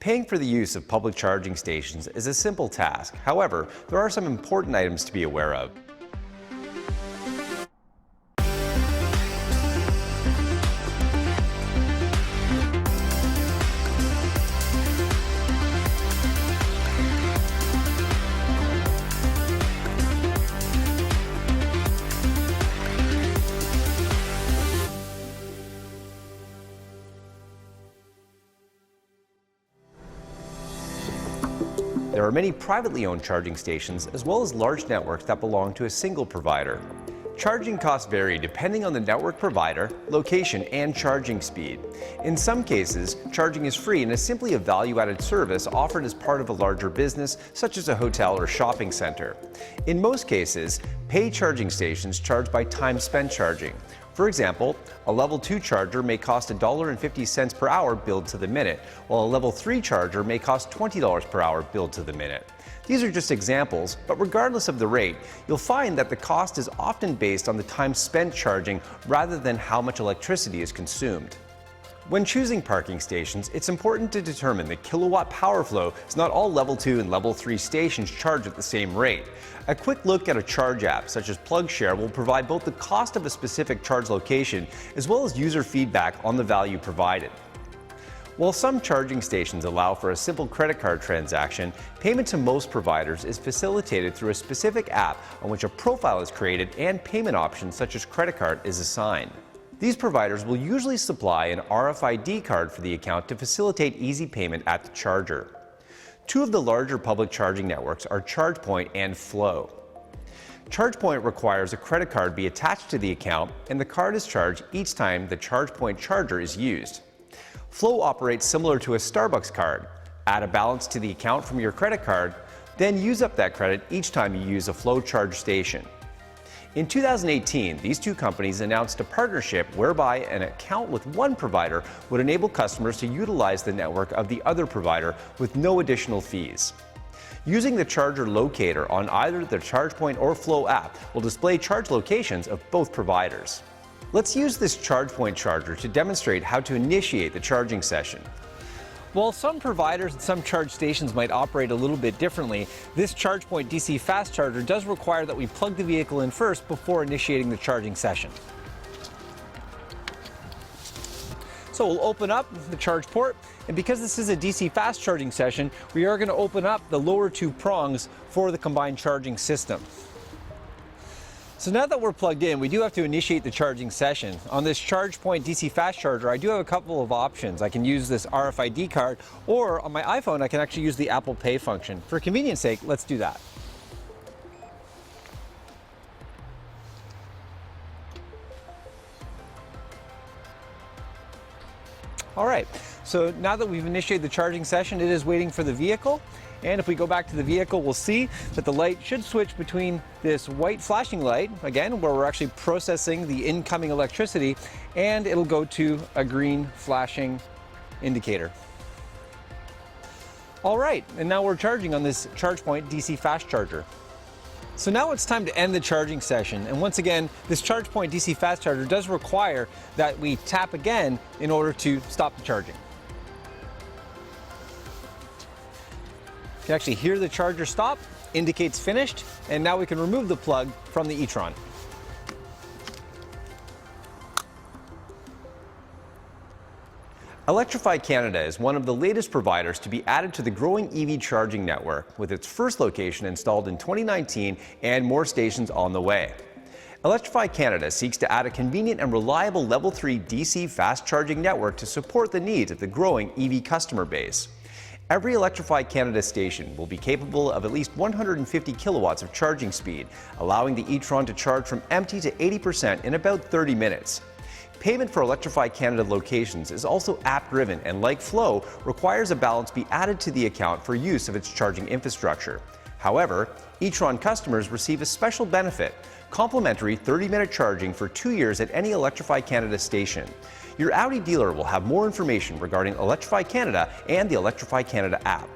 Paying for the use of public charging stations is a simple task. However, there are some important items to be aware of. There are many privately owned charging stations as well as large networks that belong to a single provider. Charging costs vary depending on the network provider, location, and charging speed. In some cases, charging is free and is simply a value-added service offered as part of a larger business, such as a hotel or shopping center. In most cases, paid charging stations charge by time spent charging. For example, a level 2 charger may cost $1.50 per hour billed to the minute, while a level 3 charger may cost $20 per hour billed to the minute. These are just examples, but regardless of the rate, you'll find that the cost is often based on the time spent charging rather than how much electricity is consumed. When choosing parking stations, it's important to determine the kilowatt power flow, as not all level 2 and level 3 stations charge at the same rate. A quick look at a charge app such as PlugShare will provide both the cost of a specific charge location as well as user feedback on the value provided. While some charging stations allow for a simple credit card transaction, payment to most providers is facilitated through a specific app on which a profile is created and payment options such as credit card is assigned. These providers will usually supply an RFID card for the account to facilitate easy payment at the charger. Two of the larger public charging networks are ChargePoint and Flow. ChargePoint requires a credit card be attached to the account, and the card is charged each time the ChargePoint charger is used. Flow operates similar to a Starbucks card. Add a balance to the account from your credit card, then use up that credit each time you use a Flow charge station. In 2018, these two companies announced a partnership whereby an account with one provider would enable customers to utilize the network of the other provider with no additional fees. Using the charger locator on either the ChargePoint or Flow app will display charge locations of both providers. Let's use this ChargePoint charger to demonstrate how to initiate the charging session. While some providers and some charge stations might operate a little bit differently, this ChargePoint DC fast charger does require that we plug the vehicle in first before initiating the charging session. So we'll open up the charge port, and because this is a DC fast charging session, we are going to open up the lower two prongs for the combined charging system. So now that we're plugged in, we do have to initiate the charging session. On this ChargePoint DC fast charger, I do have a couple of options. I can use this RFID card, or on my iPhone, I can actually use the Apple Pay function. For convenience sake, let's do that. All right, so now that we've initiated the charging session, it is waiting for the vehicle. And if we go back to the vehicle, we'll see that the light should switch between this white flashing light, again, where we're actually processing the incoming electricity, and it'll go to a green flashing indicator. All right, and now we're charging on this ChargePoint DC fast charger. So now it's time to end the charging session. And once again, this ChargePoint DC fast charger does require that we tap again in order to stop the charging. You can actually hear the charger stop, indicates finished, and now we can remove the plug from the E-tron. Electrify Canada is one of the latest providers to be added to the growing EV charging network, with its first location installed in 2019 and more stations on the way. Electrify Canada seeks to add a convenient and reliable Level 3 DC fast charging network to support the needs of the growing EV customer base. Every Electrify Canada station will be capable of at least 150 kilowatts of charging speed, allowing the E-tron to charge from empty to 80% in about 30 minutes. Payment for Electrify Canada locations is also app-driven and, like Flow, requires a balance be added to the account for use of its charging infrastructure. However, E-tron customers receive a special benefit: complimentary 30-minute charging for 2 years at any Electrify Canada station. Your Audi dealer will have more information regarding Electrify Canada and the Electrify Canada app.